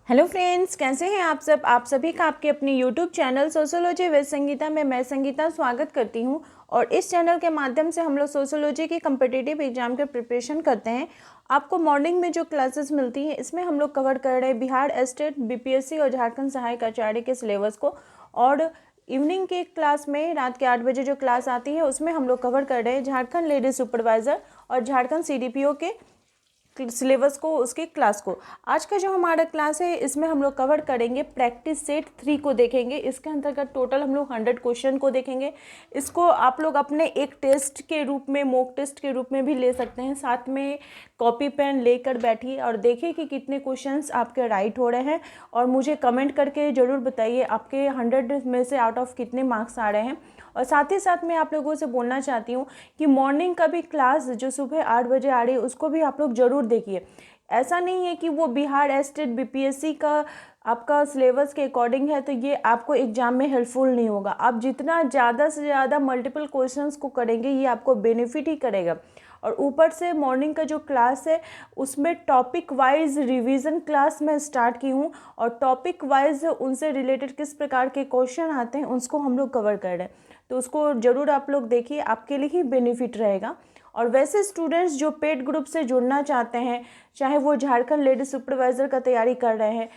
Hello friends, कैसे हैं आप सब। आप सभी का आपके अपने YouTube channel sociology with Sangeeta में मैं संगीता स्वागत करती हूं। और इस चैनल के माध्यम से हम लोग सोशियोलॉजी की कम्पिटिटिव एग्जाम के प्रिपरेशन करते हैं। आपको मॉर्निंग में जो क्लासेस मिलती हैं इसमें हम लोग कवर कर रहे हैं बिहार स्टेट बीपीएससी और झारखंड सहायक आचार्य के सिलेबस को। और इवनिंग के क्लास में रात के 8 बजे जो क्लास आती है उसमें हम लोग कवर कर रहे हैं झारखंड लेडीज सुपरवाइज़र और झारखंड सीडीपीओ के सिलेबस को, उसके क्लास को। आज का जो हमारा क्लास है इसमें हम लोग कवर करेंगे प्रैक्टिस सेट 3 को देखेंगे। इसके अंतर्गत टोटल हम लोग 100 क्वेश्चन को देखेंगे। इसको आप लोग अपने एक टेस्ट के रूप में, मॉक टेस्ट के रूप में भी ले सकते हैं। साथ में कॉपी पेन लेकर बैठिए और देखिए कि कितने क्वेश्चंस आपके राइट हो रहे हैं। और मुझे कमेंट करके ज़रूर बताइए आपके 100 में से आउट ऑफ कितने मार्क्स आ रहे हैं। और साथ ही साथ मैं आप लोगों से बोलना चाहती हूँ कि मॉर्निंग का भी क्लास जो सुबह 8 बजे आ रही है उसको भी आप लोग ज़रूर देखिए। ऐसा नहीं है कि वो बिहार स्टेट बीपीएससी का आपका सिलेबस के अकॉर्डिंग है तो ये आपको एग्जाम में हेल्पफुल नहीं होगा। आप जितना ज़्यादा से ज़्यादा मल्टीपल क्वेश्चंस को करेंगे ये आपको बेनिफिट ही करेगा। और ऊपर से मॉर्निंग का जो क्लास है उसमें टॉपिक वाइज रिवीजन क्लास मैं स्टार्ट की हूँ और टॉपिक वाइज उनसे रिलेटेड किस प्रकार के क्वेश्चन आते हैं उसको हम लोग कवर कर रहे हैं। तो उसको ज़रूर आप लोग देखिए, आपके लिए ही बेनिफिट रहेगा। और वैसे स्टूडेंट्स जो पेड ग्रुप से जुड़ना चाहते हैं, चाहे वो झारखंड लेडी सुपरवाइज़र का तैयारी कर रहे हैं,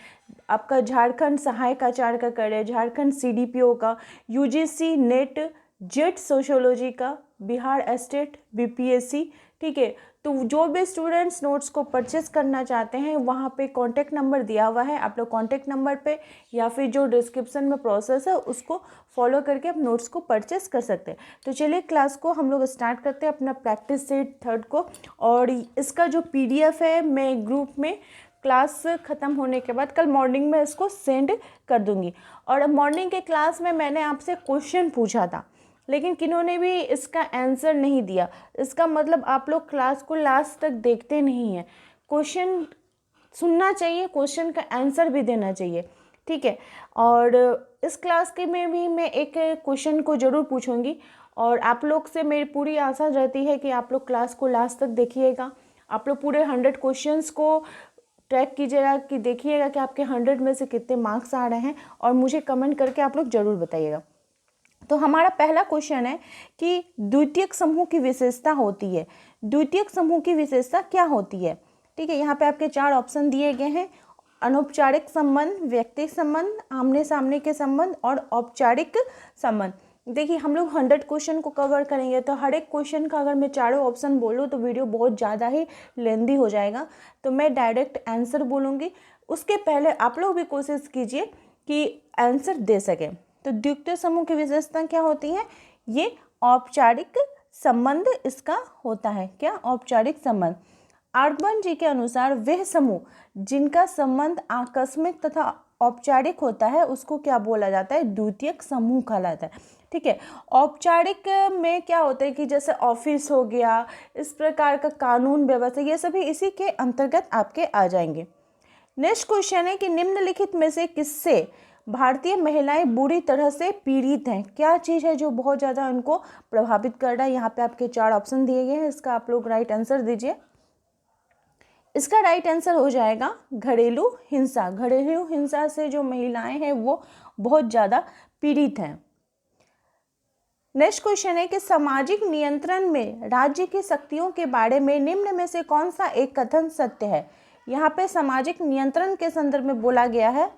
आपका झारखंड सहायक आचार्य का कर रहे हैं, झारखंड सीडीपीओ का, यूजीसी नेट जेट सोशियोलॉजी का, बिहार स्टेट बीपीएससी, ठीक है। तो जो भी स्टूडेंट्स नोट्स को परचेस करना चाहते हैं वहाँ पे कॉन्टैक्ट नंबर दिया हुआ है, आप लोग कॉन्टैक्ट नंबर पे या फिर जो डिस्क्रिप्शन में प्रोसेस है उसको फॉलो करके आप नोट्स को परचेस कर सकते हैं। तो चलिए क्लास को हम लोग स्टार्ट करते हैं अपना प्रैक्टिस सेट 3 को। और इसका जो पीडीएफ है मैं ग्रुप में क्लास ख़त्म होने के बाद कल मॉर्निंग में इसको सेंड कर दूँगी। और मॉर्निंग के क्लास में मैंने आपसे क्वेश्चन पूछा था लेकिन किन्होंने भी इसका आंसर नहीं दिया। इसका मतलब आप लोग क्लास को लास्ट तक देखते नहीं हैं। क्वेश्चन सुनना चाहिए, क्वेश्चन का आंसर भी देना चाहिए, ठीक है। और इस क्लास के में भी मैं एक क्वेश्चन को ज़रूर पूछूंगी और आप लोग से मेरी पूरी आशा रहती है कि आप लोग क्लास को लास्ट तक देखिएगा। आप लोग पूरे 100 क्वेश्चंस को ट्रैक कीजिएगा कि देखिएगा कि आपके 100 में से कितने मार्क्स आ रहे हैं और मुझे कमेंट करके आप लोग ज़रूर बताइएगा। तो हमारा पहला क्वेश्चन है कि द्वितीयक समूह की विशेषता होती है। द्वितीयक समूह की विशेषता क्या होती है, ठीक है। यहाँ पे आपके 4 ऑप्शन दिए गए हैं। अनौपचारिक संबंध, व्यक्तिगत संबंध, आमने सामने के संबंध और औपचारिक संबंध। देखिए हम लोग 100 क्वेश्चन को कवर करेंगे तो हर एक क्वेश्चन का अगर मैं चारों ऑप्शन बोलूँ तो वीडियो बहुत ज़्यादा ही लेंदी हो जाएगा। तो मैं डायरेक्ट आंसर बोलूँगी, उसके पहले आप लोग भी कोशिश कीजिए कि आंसर दे सकें। तो द्वितीय समूह की विशेषता क्या होती है, ये औपचारिक संबंध इसका होता है। क्या? औपचारिक संबंध। आर्बन जी के अनुसार वह समूह जिनका संबंध आकस्मिक तथा औपचारिक होता है उसको क्या बोला जाता है, द्वितीयक समूह कहलाता है, ठीक है। औपचारिक में क्या होता है कि जैसे ऑफिस हो गया, इस प्रकार का कानून व्यवस्था, ये सभी इसी के अंतर्गत आपके आ जाएंगे। नेक्स्ट क्वेश्चन है कि निम्नलिखित में से किससे भारतीय महिलाएं बुरी तरह से पीड़ित हैं। क्या चीज़ है जो बहुत ज़्यादा उनको प्रभावित कर रहा है। यहाँ पे आपके 4 ऑप्शन दिए गए हैं, इसका आप लोग राइट आंसर दीजिए। इसका राइट आंसर हो जाएगा घरेलू हिंसा। घरेलू हिंसा से जो महिलाएं हैं वो बहुत ज़्यादा पीड़ित हैं। नेक्स्ट क्वेश्चन है कि सामाजिक नियंत्रण में राज्य की शक्तियों के बारे में निम्न में से कौन सा एक कथन सत्य है। यहाँ पे सामाजिक नियंत्रण के संदर्भ में बोला गया है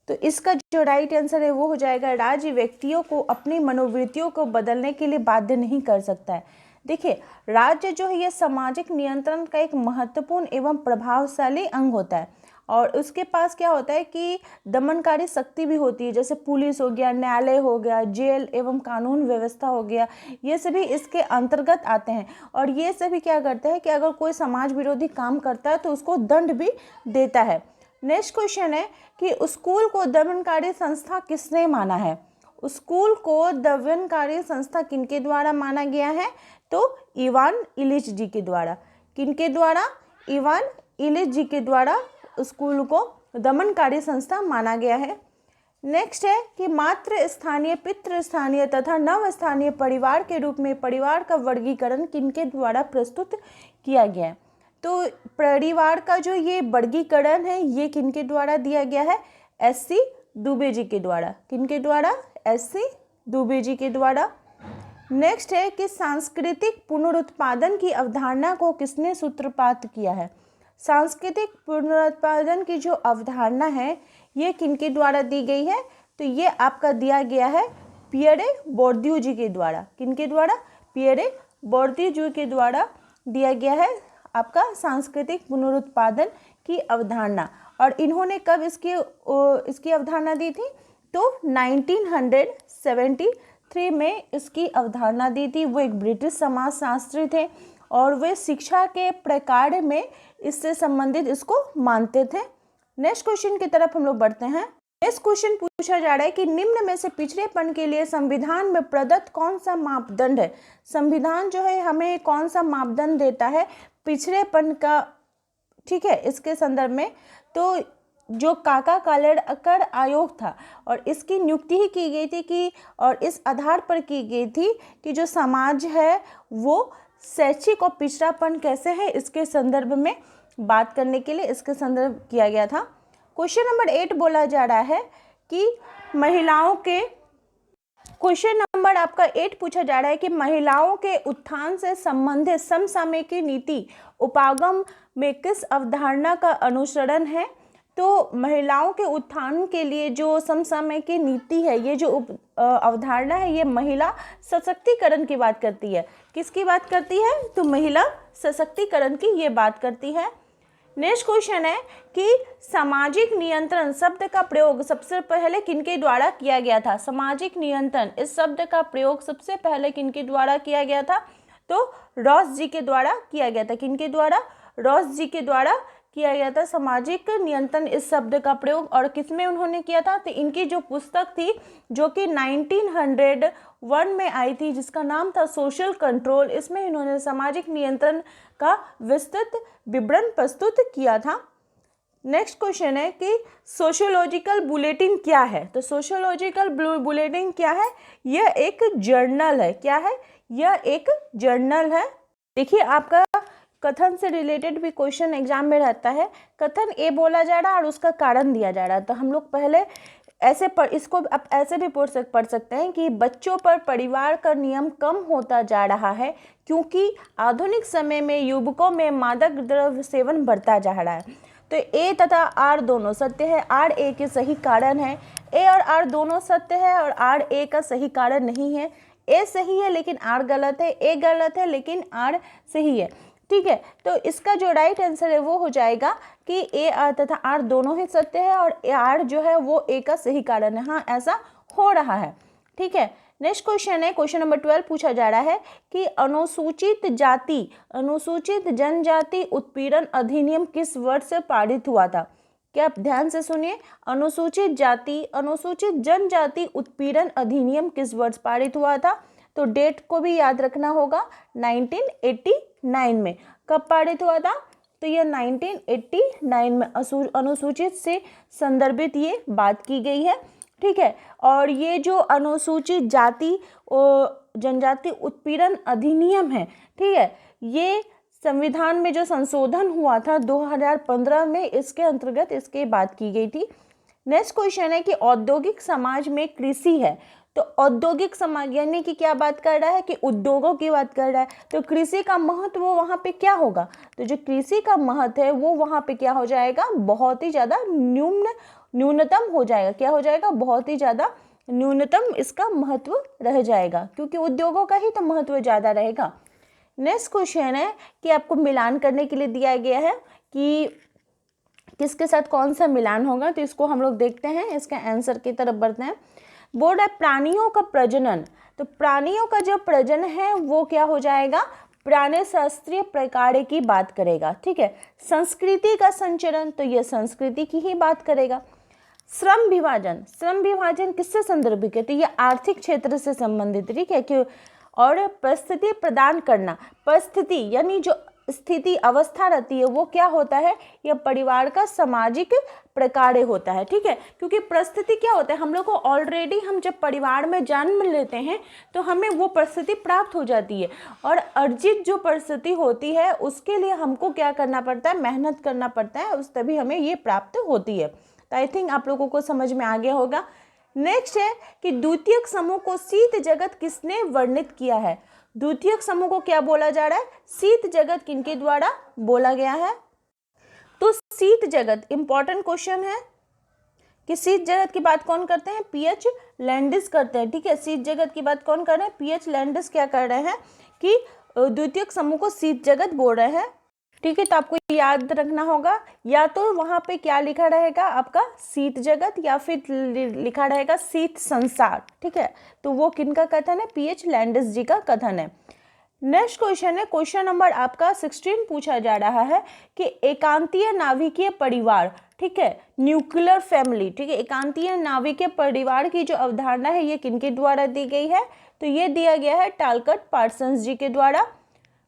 तो इसका जो राइट आंसर है वो हो जाएगा राज्य व्यक्तियों को अपनी मनोवृत्तियों को बदलने के लिए बाध्य नहीं कर सकता है। देखिए राज्य जो है ये सामाजिक नियंत्रण का एक महत्वपूर्ण एवं प्रभावशाली अंग होता है और उसके पास क्या होता है कि दमनकारी शक्ति भी होती है, जैसे पुलिस हो गया, न्यायालय हो गया, जेल एवं कानून व्यवस्था हो गया, ये सभी इसके अंतर्गत आते हैं। और ये सभी क्या करते हैं कि अगर कोई समाज विरोधी काम करता है तो उसको दंड भी देता है। नेक्स्ट क्वेश्चन है कि स्कूल को दमनकारी संस्था किसने माना है। स्कूल को दमनकारी संस्था किनके द्वारा माना गया है, तो इवान इलिच जी के द्वारा। किनके द्वारा? इवान इलिच जी के द्वारा स्कूल को दमनकारी संस्था माना गया है। नेक्स्ट है कि मातृ स्थानीय, पितृ स्थानीय तथा नव स्थानीय परिवार के रूप में परिवार का वर्गीकरण किनके द्वारा प्रस्तुत किया गया है। तो परिवार का जो ये वर्गीकरण है ये किनके द्वारा दिया गया है? एस.सी. दुबे जी के द्वारा। किनके द्वारा? एस.सी. दुबे जी के द्वारा। नेक्स्ट है कि सांस्कृतिक पुनरुत्पादन की अवधारणा को किसने सूत्रपात किया है? सांस्कृतिक पुनरुत्पादन की जो अवधारणा है ये किनके द्वारा दी गई है? तो ये आपका दिया गया है पियरे बोर्दियू जी के द्वारा। किनके द्वारा? पियरे बोर्दियू जी के द्वारा दिया गया है आपका सांस्कृतिक पुनरुत्पादन की अवधारणा। और इन्होंने कब इसकी अवधारणा दी थी? तो 1973 में इसकी अवधारणा दी थी। वो एक ब्रिटिश समाजशास्त्री थे और वे शिक्षा के प्रकार में इससे संबंधित इसको मानते थे। नेक्स्ट क्वेश्चन की तरफ हम लोग बढ़ते हैं। नेक्स्ट क्वेश्चन पूछा जा रहा है कि निम्न में से पिछड़ेपन के लिए संविधान में प्रदत्त कौन सा मापदंड है? संविधान जो है हमें कौन सा मापदंड देता है पिछड़ेपन का? ठीक है, इसके संदर्भ में तो जो काका कालेलकर आयोग था और इसकी नियुक्ति ही की गई थी कि और इस आधार पर की गई थी कि जो समाज है वो शैक्षिक और पिछड़ापन कैसे है इसके संदर्भ में बात करने के लिए इसके संदर्भ किया गया था। क्वेश्चन नंबर 8 बोला जा रहा है कि महिलाओं के क्वेश्चन नंबर आपका 8 पूछा जा रहा है कि महिलाओं के उत्थान से संबंधित समसामयिक नीति उपागम में किस अवधारणा का अनुसरण है? तो महिलाओं के उत्थान के लिए जो समसामयिक नीति है ये जो अवधारणा है ये महिला सशक्तिकरण की बात करती है। किसकी बात करती है? तो महिला सशक्तिकरण की ये बात करती है। नेक्स्ट क्वेश्चन है कि सामाजिक नियंत्रण शब्द का प्रयोग सबसे पहले किनके द्वारा किया गया था? सामाजिक नियंत्रण इस शब्द का प्रयोग सबसे पहले किनके द्वारा किया गया था? तो रॉस जी के द्वारा किया गया था। किनके द्वारा? रॉस जी के द्वारा किया गया था सामाजिक नियंत्रण इस शब्द का प्रयोग। और किसमें उन्होंने किया था? तो इनकी जो पुस्तक थी जो कि 1901 में आई थी जिसका नाम था सोशल कंट्रोल, इसमें इन्होंने सामाजिक नियंत्रण का विस्तृत विवरण प्रस्तुत किया था। नेक्स्ट क्वेश्चन है कि सोशियोलॉजिकल बुलेटिन क्या है? तो सोशियोलॉजिकल बुलेटिन क्या है? यह एक जर्नल है। क्या है? यह एक जर्नल है। देखिए आपका कथन से रिलेटेड भी क्वेश्चन एग्जाम में रहता है। कथन ए बोला जा रहा है और उसका कारण दिया जा रहा है। तो हम लोग पहले इसको आप ऐसे भी पढ़ सकते हैं कि बच्चों पर परिवार का नियम कम होता जा रहा है क्योंकि आधुनिक समय में युवकों में मादक द्रव्य सेवन बढ़ता जा रहा है। तो ए तथा आर दोनों सत्य है, आर ए के सही कारण है। ए और आर दोनों सत्य है और आर ए का सही कारण नहीं है। ए सही है लेकिन आर गलत है, ए गलत है लेकिन आर सही है। ठीक है, तो इसका जो राइट आंसर है वो हो जाएगा कि ए आर तथा आर दोनों ही सत्य है और आर जो है वो ए का सही कारण है। हाँ, ऐसा हो रहा है। ठीक है, नेक्स्ट क्वेश्चन है क्वेश्चन नंबर 12 पूछा जा रहा है कि अनुसूचित जनजाति उत्पीड़न अधिनियम किस वर्ष से पारित हुआ था? क्या आप ध्यान से सुनिए, अनुसूचित जनजाति उत्पीड़न अधिनियम किस वर्ष पारित हुआ था? तो डेट को भी याद रखना होगा, 1989 में। कब पारित हुआ था? तो यह 1989 में अनुसूचित से संदर्भित ये बात की गई है। ठीक है, और ये जो अनुसूचित जाति जनजाति उत्पीड़न अधिनियम है, ठीक है, ये संविधान में जो संशोधन हुआ था 2015 में, इसके अंतर्गत इसकी बात की गई थी। नेक्स्ट क्वेश्चन है कि औद्योगिक समाज में कृषि है। तो औद्योगिक समाज यानी कि क्या बात कर रहा है कि उद्योगों की बात कर रहा है। तो कृषि का महत्व वो वहाँ पे क्या होगा? तो जो कृषि का महत्व है वो वहाँ पे क्या हो जाएगा? बहुत ही ज़्यादा न्यूनतम हो जाएगा। क्या हो जाएगा? बहुत ही ज़्यादा न्यूनतम इसका महत्व रह जाएगा क्योंकि उद्योगों का ही तो महत्व ज़्यादा रहेगा। नेक्स्ट क्वेश्चन है कि आपको मिलान करने के लिए दिया गया है कि किसके साथ कौन सा मिलान होगा। तो इसको हम लोग देखते हैं, इसके आंसर की तरफ बढ़ते हैं। बोर्ड है प्राणियों का प्रजनन। तो प्राणियों का जो प्रजनन है वो क्या हो जाएगा? प्राणी शास्त्रीय प्रकार की बात करेगा। ठीक है, संस्कृति का संचरण, तो ये संस्कृति की ही बात करेगा। श्रम विभाजन किससे संदर्भित है? तो ये आर्थिक क्षेत्र से संबंधित। ठीक है, कि और परिस्थिति प्रदान करना, परिस्थिति यानी जो स्थिति अवस्था रहती है वो क्या होता है, यह परिवार का सामाजिक प्रकार्य होता है। ठीक है, क्योंकि परिस्थिति क्या होता है, हम लोग को ऑलरेडी हम जब परिवार में जन्म लेते हैं तो हमें वो परिस्थिति प्राप्त हो जाती है, और अर्जित जो परिस्थिति होती है उसके लिए हमको क्या करना पड़ता है, मेहनत करना पड़ता है, उस तभी हमें ये प्राप्त होती है। तो आई थिंक आप लोगों को समझ में आ गया होगा। नेक्स्ट है कि द्वितीयक समूह को शीत जगत किसने वर्णित किया है। द्वितीयक समूह को क्या बोला जा रहा है, शीत जगत किनके द्वारा बोला गया है। तो शीत जगत इंपॉर्टेंट क्वेश्चन है कि शीत जगत की बात कौन करते हैं, पीएच लैंडिस करते हैं। ठीक है, शीत जगत की बात कौन कर रहे हैं, पीएच लैंडिस क्या कर रहे हैं कि द्वितीयक समूह को शीत जगत बोल रहे हैं। ठीक है, तो आपको याद रखना होगा, या तो वहां पे क्या लिखा रहेगा आपका शीत जगत, या फिर लिखा रहेगा शीत संसार। ठीक है, तो वो किनका कथन है, पीएच लैंडिस जी का कथन है। नेक्स्ट क्वेश्चन है, क्वेश्चन नंबर आपका 16 पूछा जा रहा है कि एकांतीय नाभिकीय परिवार, ठीक है, न्यूक्लियर फैमिली, ठीक है, एकांतीय नाभिकीय परिवार की जो अवधारणा है ये किनके द्वारा दी गई है, तो ये दिया गया है टालकट पार्सन्स जी के द्वारा।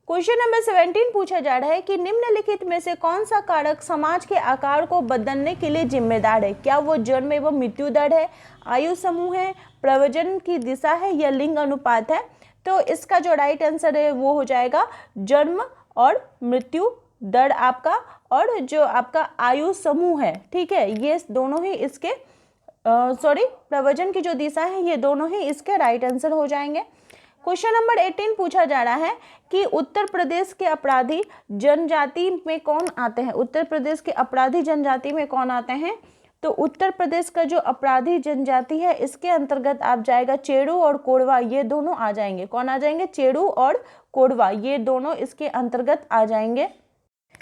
क्वेश्चन नंबर 17 पूछा जा रहा है कि निम्नलिखित में से कौन सा कारक समाज के आकार को बदलने के लिए जिम्मेदार है। क्या वो जन्म एवं मृत्यु दर है, आयु समूह है, प्रव्रजन की दिशा है, या लिंग अनुपात है। तो इसका जो राइट आंसर है वो हो जाएगा जन्म और मृत्यु दर आपका, और जो आपका आयु समूह है, ठीक है, ये दोनों ही इसके प्रव्रजन की जो दिशा है ये दोनों ही इसके राइट आंसर हो जाएंगे। क्वेश्चन नंबर 18 पूछा जा रहा है कि उत्तर प्रदेश के अपराधी जनजाति में कौन आते हैं। उत्तर प्रदेश के अपराधी जनजाति में कौन आते हैं, तो उत्तर प्रदेश का जो अपराधी जनजाति है इसके अंतर्गत आप जाएगा चेड़ू और कोरवा, ये दोनों आ जाएंगे। कौन आ जाएंगे, चेड़ू और कोरवा, ये दोनों इसके अंतर्गत आ जाएंगे।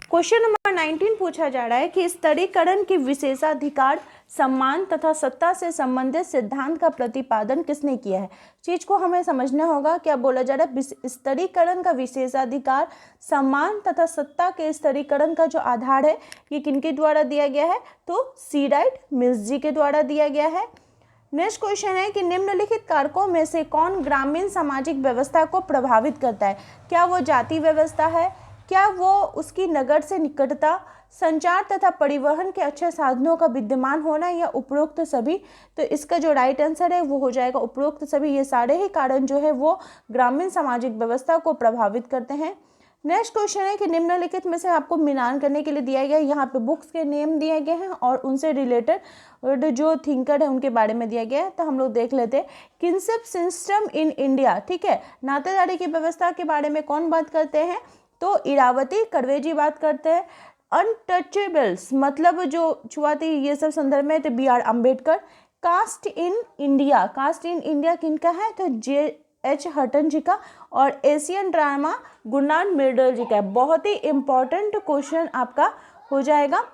क्वेश्चन नंबर 19 पूछा जा रहा है कि स्तरीकरण की विशेषाधिकार, सम्मान तथा सत्ता से संबंधित सिद्धांत का प्रतिपादन किसने किया है। चीज को हमें समझना होगा, क्या बोला जा रहा है, स्तरीकरण का विशेषाधिकार, सम्मान तथा सत्ता के स्तरीकरण का जो आधार है ये किनके द्वारा दिया गया है, तो सी राइट मिल्स जी के द्वारा दिया गया है। नेक्स्ट क्वेश्चन है कि निम्नलिखित कारकों में से कौन ग्रामीण सामाजिक व्यवस्था को प्रभावित करता है। क्या वो जाति व्यवस्था है, क्या वो उसकी नगर से निकटता, संचार तथा परिवहन के अच्छे साधनों का विद्यमान होना, या उपरोक्त सभी। तो इसका जो राइट आंसर है वो हो जाएगा उपरोक्त सभी। ये सारे ही कारण जो है वो ग्रामीण सामाजिक व्यवस्था को प्रभावित करते हैं। नेक्स्ट क्वेश्चन है कि निम्नलिखित में से आपको मिलान करने के लिए दिया गया, यहाँ पे बुक्स के नेम दिए गए हैं और उनसे रिलेटेड जो थिंकर है उनके बारे में दिया गया है। तो हम लोग देख लेते हैं किनशिप सिस्टम इन इंडिया, ठीक है, नातेदारी की व्यवस्था के बारे में कौन बात करते हैं, तो इरावती कर्वे जी बात करते हैं। अनटचेबल्स मतलब जो छुआती ये सब संदर्भ में तो B R. Ambedkar. Caste in India, caste in India किनका है, तो J.H. हटन जी का। और एशियन ड्रामा गुरनान मिर्डल जी का। बहुत ही इंपॉर्टेंट क्वेश्चन आपका हो जाएगा।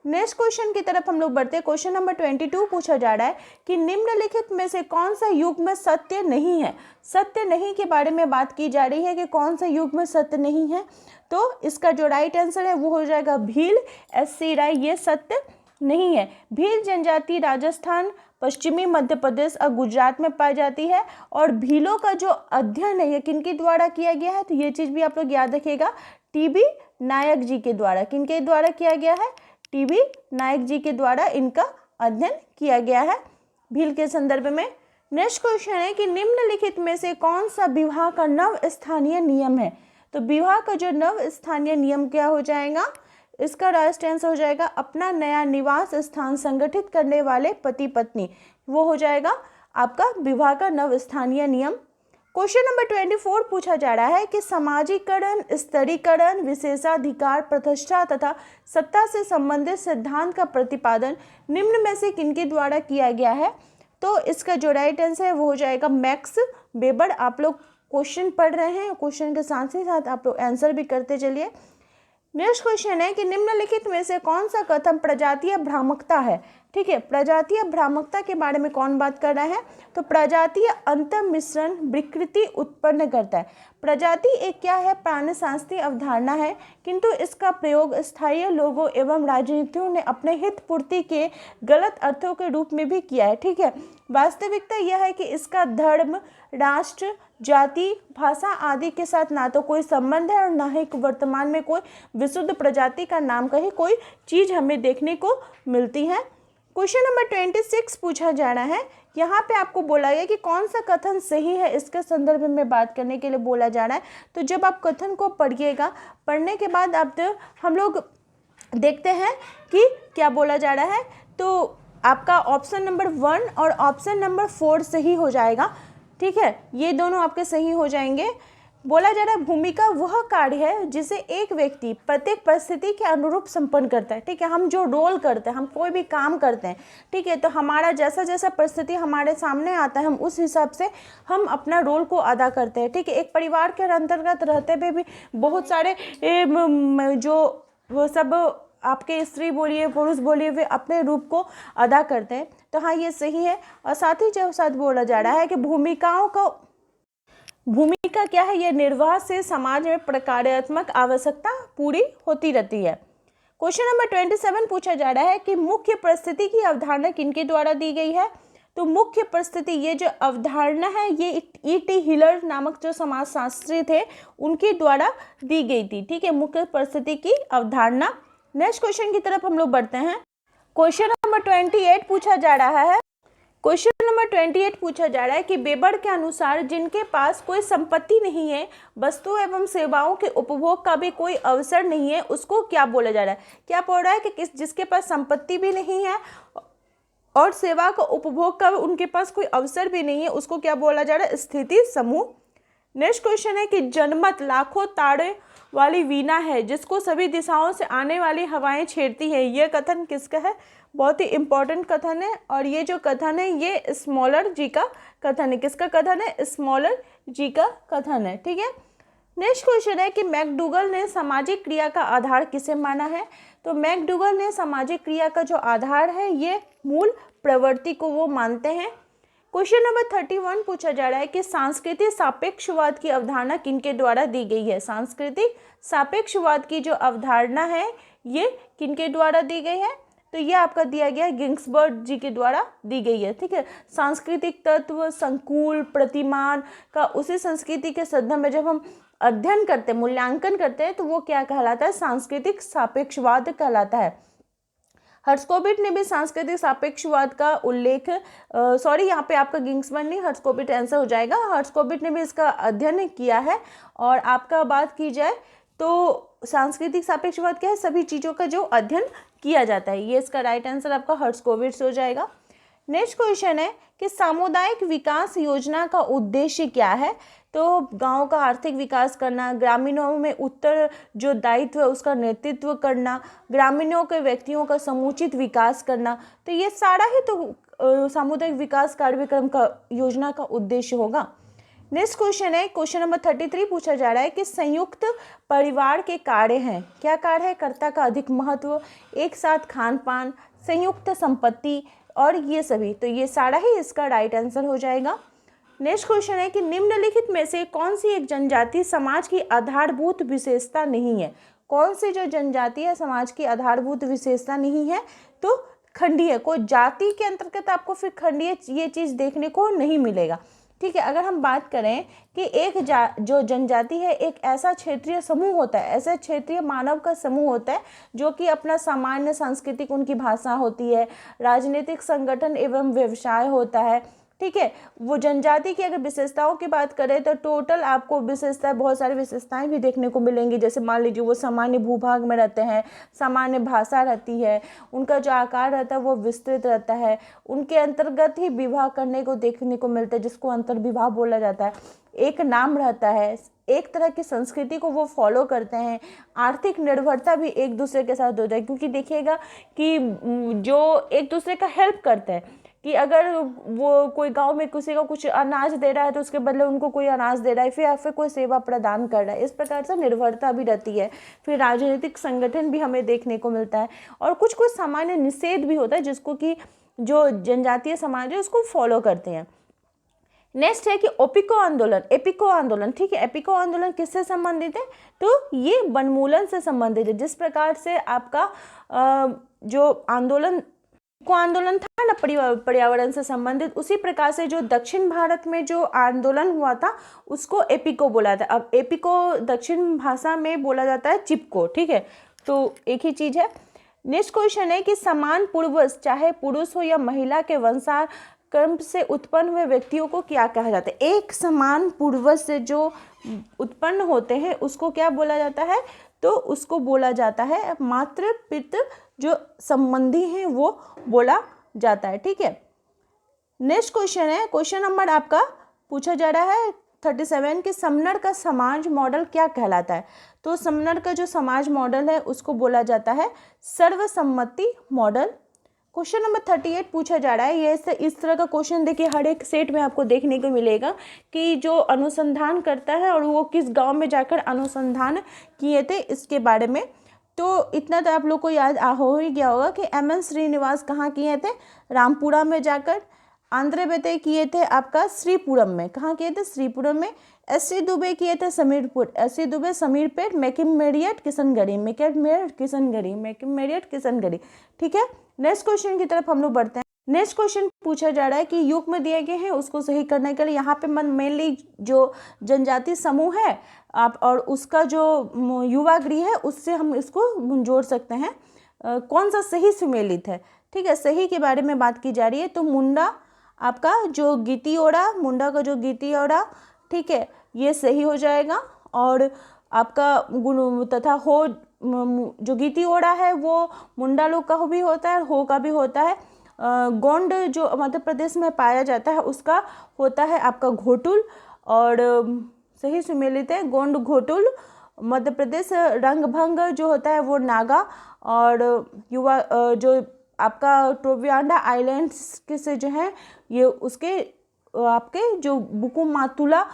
नेक्स्ट क्वेश्चन की तरफ हम लोग बढ़ते हैं। क्वेश्चन नंबर 22 पूछा जा रहा है कि निम्नलिखित में से कौन सा युग में सत्य नहीं है। सत्य नहीं के बारे में बात की जा रही है कि कौन सा युग में सत्य नहीं है, तो इसका जो राइट आंसर है वो हो जाएगा भील, S.C. राय, ये सत्य नहीं है। भील जनजाति राजस्थान, पश्चिमी मध्य प्रदेश और गुजरात में पाई जाती है। और भीलों का जो अध्ययन है ये किनके द्वारा किया गया है, तो ये चीज़ भी आप लोग याद रखिएगा, टी.बी. नायक जी के द्वारा। किनके द्वारा किया गया है, टी.बी. नायक जी के द्वारा इनका अध्ययन किया गया है भील के संदर्भ में। नेक्स्ट क्वेश्चन है कि निम्नलिखित में से कौन सा विवाह का नव स्थानीय नियम है। तो विवाह का जो नव स्थानीय नियम क्या हो जाएगा, इसका राइट आंसर हो जाएगा अपना नया निवास स्थान संगठित करने वाले पति पत्नी, वो हो जाएगा आपका विवाह का नव स्थानीय नियम। क्वेश्चन नंबर 24 पूछा जा रहा है कि समाजीकरण, स्तरीकरण, विशेषाधिकार, प्रतिष्ठा तथा सत्ता से संबंधित सिद्धांत का प्रतिपादन निम्न में से किनके द्वारा किया गया है, तो इसका जो राइट आंसर है वो हो जाएगा मैक्स वेबर। आप लोग क्वेश्चन पढ़ रहे हैं, क्वेश्चन के साथ ही साथ आप लोग आंसर भी करते चलिए। नेक्स्ट क्वेश्चन है कि निम्नलिखित में से कौन सा कथन प्रजातीय भ्रामकता है। ठीक है, प्रजातीय भ्रामकता के बारे में कौन बात कर रहा है, तो प्रजातीय अंतर मिश्रण विकृति उत्पन्न करता है। प्रजाति एक क्या है, प्राणिशास्त्रीय अवधारणा है, किंतु इसका प्रयोग स्थानीय लोगों एवं राजनीतियों ने अपने हित पूर्ति के गलत अर्थों के रूप में भी किया है। ठीक है, वास्तविकता यह है कि इसका धर्म, राष्ट्र, जाति, भाषा आदि के साथ ना तो कोई संबंध है और ना ही वर्तमान में कोई विशुद्ध प्रजाति का नाम का ही कोई चीज़ हमें देखने को मिलती है। क्वेश्चन नंबर 26 पूछा जा रहा है। यहाँ पे आपको बोला गया कि कौन सा कथन सही है, इसके संदर्भ में बात करने के लिए बोला जा रहा है। तो जब आप कथन को पढ़िएगा, पढ़ने के बाद हम लोग देखते हैं कि क्या बोला जा रहा है। तो आपका ऑप्शन नंबर 1 और ऑप्शन नंबर 4 सही हो जाएगा। ठीक है, ये दोनों आपके सही हो जाएंगे। बोला जा रहा है भूमिका वह कार्य है जिसे एक व्यक्ति प्रत्येक परिस्थिति के अनुरूप संपन्न करता है। ठीक है, हम जो रोल करते हैं, हम कोई भी काम करते हैं, ठीक है, तो हमारा जैसा जैसा परिस्थिति हमारे सामने आता है, हम उस हिसाब से हम अपना रोल को अदा करते हैं। ठीक है, एक परिवार के अंतर्गत रहते हुए भी बहुत सारे जो वो सब आपके स्त्री बोलिए पुरुष बोलिए वे अपने रूप को अदा करते हैं। तो हाँ, ये सही है। और साथ ही जो साथ बोला जा रहा है कि भूमिका क्या है, यह निर्वाह से समाज में प्रकार्यात्मक आवश्यकता पूरी होती रहती है। क्वेश्चन नंबर 27 पूछा जा रहा है कि मुख्य परिस्थिति की अवधारणा किनके द्वारा दी गई है। तो मुख्य परिस्थिति, ये जो अवधारणा है ये E.T. हिलर नामक जो समाजशास्त्री थे उनके द्वारा दी गई थी। ठीक है, मुख्य परिस्थिति की अवधारणा। नेक्स्ट क्वेश्चन की तरफ हम लोग बढ़ते हैं। क्वेश्चन नंबर 28 पूछा जा रहा है। क्वेश्चन नंबर 28 पूछा जा रहा है कि वेबर के अनुसार जिनके पास कोई संपत्ति नहीं है, वस्तु एवं सेवाओं के उपभोग का भी कोई अवसर नहीं है, उसको क्या बोला जा रहा है। क्या बोल रहा है कि जिसके पास संपत्ति भी नहीं है और सेवा का उपभोग का उनके पास कोई अवसर भी नहीं है, उसको क्या बोला जा रहा है, स्थिति समूह। नेक्स्ट क्वेश्चन है कि जनमत लाखों तारे वाली वीणा है जिसको सभी दिशाओं से आने वाली हवाएं छेड़ती है, यह कथन किसका है। बहुत ही इंपॉर्टेंट कथन है और ये जो कथन है ये स्मॉलर जी का कथन है। किसका कथन है, स्मॉलर जी का कथन है। ठीक है, नेक्स्ट क्वेश्चन है कि मैकडूगल ने सामाजिक क्रिया का आधार किसे माना है। तो मैकडूगल ने सामाजिक क्रिया का जो आधार है ये मूल प्रवृत्ति को वो मानते हैं। क्वेश्चन नंबर 31 पूछा जा रहा है कि सांस्कृतिक सापेक्षवाद की अवधारणा किनके द्वारा दी गई है। सांस्कृतिक सापेक्षवाद की जो अवधारणा है ये किनके द्वारा दी गई है। तो ये आपका दिया गया गिंग्सबर्ग जी के द्वारा दी गई है। ठीक है, सांस्कृतिक तत्व संकुल प्रतिमान का उसी संस्कृति के संदर्भ में जब हम अध्ययन करते हैं, मूल्यांकन करते हैं, तो वो क्या कहलाता है, सांस्कृतिक सापेक्षवाद कहलाता है। हर्ट्ज़कोविट ने भी सांस्कृतिक सापेक्षवाद का उल्लेख यहाँ पे आपका गिंग्सबर्ग नहीं, हर्ट्ज़कोविट आंसर हो जाएगा। हर्ट्ज़कोविट ने भी इसका अध्ययन किया है। और आपका बात की जाए तो सांस्कृतिक सापेक्षवाद क्या है, सभी चीज़ों का जो अध्ययन किया जाता है, ये इसका राइट आंसर आपका हर्ट्ज़कोविट से हो जाएगा। नेक्स्ट क्वेश्चन है कि सामुदायिक विकास योजना का उद्देश्य क्या है। तो गांव का आर्थिक विकास करना, ग्रामीणों में उत्तर जो दायित्व है उसका नेतृत्व करना, ग्रामीणों के व्यक्तियों का समुचित विकास करना, तो ये सारा ही तो सामुदायिक विकास कार्यक्रम का योजना का उद्देश्य होगा। नेक्स्ट क्वेश्चन है, क्वेश्चन नंबर 33 पूछा जा रहा है कि संयुक्त परिवार के कार्य हैं। क्या कार्य है, कर्ता का अधिक महत्व, एक साथ खान पान, संयुक्त संपत्ति और ये सभी, तो ये सारा ही इसका राइट आंसर हो जाएगा। नेक्स्ट क्वेश्चन है कि निम्नलिखित में से कौन सी एक जनजाति समाज की आधारभूत विशेषता नहीं है। कौन सी जो जनजाति है समाज की आधारभूत विशेषता नहीं है। तो खंडीय, कोई जाति के अंतर्गत आपको फिर खंडीय ये चीज़ देखने को नहीं मिलेगा। ठीक है, अगर हम बात करें कि जो जनजाति है एक ऐसा क्षेत्रीय समूह होता है, ऐसा क्षेत्रीय मानव का समूह होता है जो कि अपना सामान्य सांस्कृतिक उनकी भाषा होती है, राजनीतिक संगठन एवं व्यवसाय होता है। ठीक है, वो जनजाति की अगर विशेषताओं की बात करें तो टोटल आपको विशेषताएं, बहुत सारी विशेषताएं भी देखने को मिलेंगी। जैसे मान लीजिए वो सामान्य भूभाग में रहते हैं, सामान्य भाषा रहती है, उनका जो आकार रहता है वो विस्तृत रहता है, उनके अंतर्गत ही विवाह करने को देखने को मिलता है जिसको अंतर्विवाह बोला जाता है, एक नाम रहता है, एक तरह की संस्कृति को वो फॉलो करते हैं, आर्थिक निर्भरता भी एक दूसरे के साथ हो जाए, क्योंकि देखिएगा कि जो एक दूसरे का हेल्प करते हैं कि अगर वो कोई गांव में किसी को कुछ अनाज दे रहा है तो उसके बदले उनको कोई अनाज दे रहा है, फिर कोई सेवा प्रदान कर रहा है, इस प्रकार से निर्भरता भी रहती है। फिर राजनीतिक संगठन भी हमें देखने को मिलता है और कुछ कुछ सामान्य निषेध भी होता है जिसको कि जो जनजातीय समाज है उसको फॉलो करते हैं। नेक्स्ट है कि एपिको आंदोलन। ठीक है, एपिको आंदोलन किससे संबंधित है, तो ये वनमूलन से संबंधित है। जिस प्रकार से आपका जो आंदोलन को आंदोलन था ना पर्यावरण से संबंधित, उसी प्रकार से जो दक्षिण भारत में जो आंदोलन हुआ था उसको एपिको बोला था। अब एपिको दक्षिण भाषा में बोला जाता है चिपको, ठीक है, तो एक ही चीज है। नेक्स्ट क्वेश्चन है कि समान पूर्वज चाहे पुरुष हो या महिला के वंशाक्रम से उत्पन्न हुए व्यक्तियों को क्या कहा जाता है। एक समान पूर्वज से जो उत्पन्न होते हैं उसको क्या बोला जाता है, तो उसको बोला जाता है मातृ पितृ जो संबंधी हैं वो बोला जाता है, ठीक है। नेक्स्ट क्वेश्चन है, क्वेश्चन नंबर आपका पूछा जा रहा है 37 कि समनर का समाज मॉडल क्या कहलाता है। तो समनर का जो समाज मॉडल है उसको बोला जाता है सर्वसम्मति मॉडल। क्वेश्चन नंबर 38 पूछा जा रहा है, ये इस तरह का क्वेश्चन देखिए हर एक सेट में आपको देखने को मिलेगा कि जो अनुसंधान करता है और वो किस गांव में जाकर अनुसंधान किए थे इसके बारे में। तो इतना तो आप लोग को याद हो ही गया होगा कि एम.एन. श्रीनिवास कहाँ किए थे, रामपुरा में जाकर। आंध्र बेते किए थे आपका श्रीपुरम में, कहाँ किए थे, श्रीपुरम में। एस.सी. दुबे किए थे समीरपुर, एस.सी. दुबे समीरपेट, मैकिमेरियट किशनगढ़ी, ठीक है। नेक्स्ट क्वेश्चन की तरफ हम लोग बढ़ते हैं। नेक्स्ट क्वेश्चन पूछा जा रहा है कि युग में दिए गए हैं उसको सही करने के लिए यहाँ पे मेनली जो जनजाति समूह है आप और उसका जो युवा गृह है उससे हम इसको जोड़ सकते हैं। कौन सा सही सुमेलित है, ठीक है, सही के बारे में बात की जा रही है। तो मुंडा आपका जो गीतियोड़ा, मुंडा का जो गीतियोड़ा, ठीक है, ये सही हो जाएगा। और आपका गुण तथा हो जो गीतियोड़ा है वो मुंडा लोग का भी होता है, हो का भी होता है। गोंड जो मध्य प्रदेश में पाया जाता है उसका होता है आपका घोटुल, और सही सुमेलित है गोंड घोटुल मध्य प्रदेश। रंगभंग जो होता है वो नागा, और युवा जो आपका टोबियांडा आइलैंड्स के से जो है ये उसके आपके जो बुकुम मातुला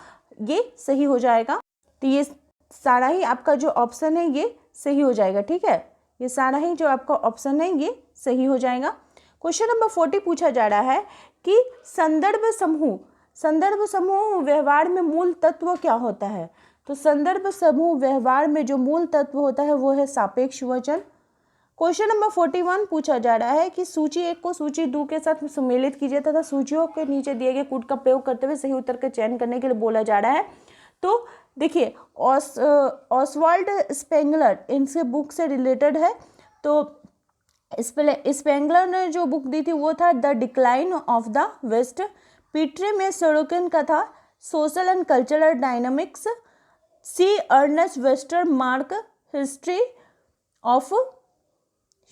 ये सही हो जाएगा। तो ये सारा ही आपका जो ऑप्शन है ये सही हो जाएगा, ठीक है, ये सारा ही जो आपका ऑप्शन है ये सही हो जाएगा। क्वेश्चन नंबर 40 पूछा जा रहा है कि संदर्भ समूह व्यवहार में मूल तत्व क्या होता है। तो संदर्भ समूह व्यवहार में जो मूल तत्व होता है वो है सापेक्ष वचन। क्वेश्चन नंबर 41 पूछा जा रहा है कि सूची 1 को सूची 2 के साथ सम्मिलित कीजिए तथा सूचियों के नीचे दिए गए कूट का प्रयोग करते हुए सही उत्तर का चयन करने के लिए बोला जा रहा है। तो देखिए ऑसवाल्ड स्पेंगलर इनसे बुक से रिलेटेड है। तो स्पेंगलर ने जो बुक दी थी वो था the decline of the West. Pitirim में सोरोकिन का था social and cultural dynamics. C Ernest Westermarck history of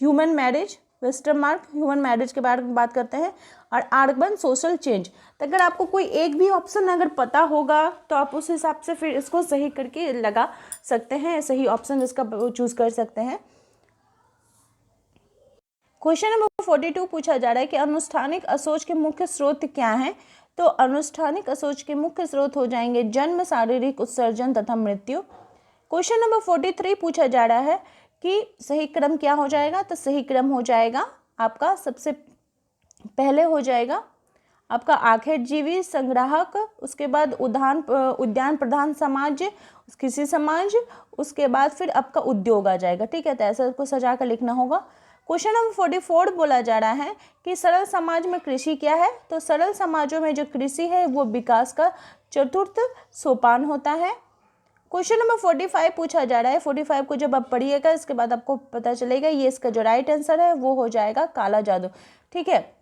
human marriage, Westermarck human marriage के बारे में बात करते हैं। और अर्बन सोशल चेंज। तो अगर आपको कोई एक भी ऑप्शन अगर पता होगा तो आप उस हिसाब से फिर इसको सही करके लगा सकते हैं, सही ऑप्शन इसका चूज कर सकते हैं। क्वेश्चन नंबर 42 पूछा जा रहा है कि अनुष्ठानिक असोच के मुख्य स्रोत क्या हैं। तो अनुष्ठानिक असोच के मुख्य स्रोत हो जाएंगे जन्म, शारीरिक उत्सर्जन तथा मृत्यु। क्वेश्चन नंबर 43 पूछा जा रहा है कि सही क्रम क्या हो जाएगा। तो सही क्रम हो जाएगा आपका सबसे पहले हो जाएगा आपका आखेटजीवी संग्राहक, उसके बाद उद्यान प्रधान समाज, कृषि समाज, उसके बाद फिर आपका उद्योग आ जाएगा, ठीक है। तो ऐसा को सजा कर लिखना होगा। क्वेश्चन नंबर 44 बोला जा रहा है कि सरल समाज में कृषि क्या है। तो सरल समाजों में जो कृषि है वो विकास का चतुर्थ सोपान होता है। क्वेश्चन नंबर 45 पूछा जा रहा है। 45 को जब आप पढ़िएगा इसके बाद आपको पता चलेगा ये इसका जो राइट आंसर है वो हो जाएगा काला जादू, ठीक है।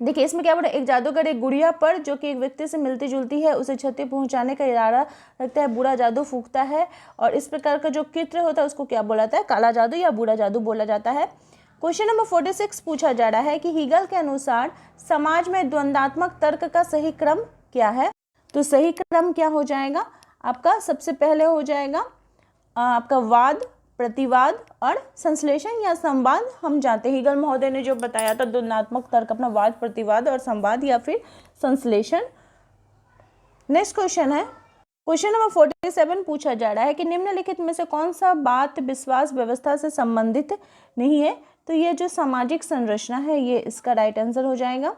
देखिए इसमें क्या बोला, एक जादूगर एक गुड़िया पर जो कि एक व्यक्ति से मिलती जुलती है उसे क्षति पहुंचाने का इरादा रखता है, बुरा जादू फूंकता है, और इस प्रकार का जो कृत्य होता है उसको क्या बोला जाता है, काला जादू या बुरा जादू बोला जाता है। क्वेश्चन नंबर 46 पूछा जा रहा है कि हीगल के अनुसार समाज में द्वंद्वात्मक तर्क का सही क्रम क्या है। तो सही क्रम क्या हो जाएगा आपका, सबसे पहले हो जाएगा आपका वाद, प्रतिवाद और संश्लेषण या संवाद। हम जानते हैं हीगल महोदय ने जो बताया था द्वंद्वात्मक तर्क अपना वाद, प्रतिवाद और संवाद या फिर संश्लेषण। नेक्स्ट क्वेश्चन है, क्वेश्चन नंबर 47 पूछा जा रहा है कि निम्नलिखित में से कौन सा बात विश्वास व्यवस्था से संबंधित नहीं है। तो ये जो सामाजिक संरचना है ये इसका राइट आंसर हो जाएगा।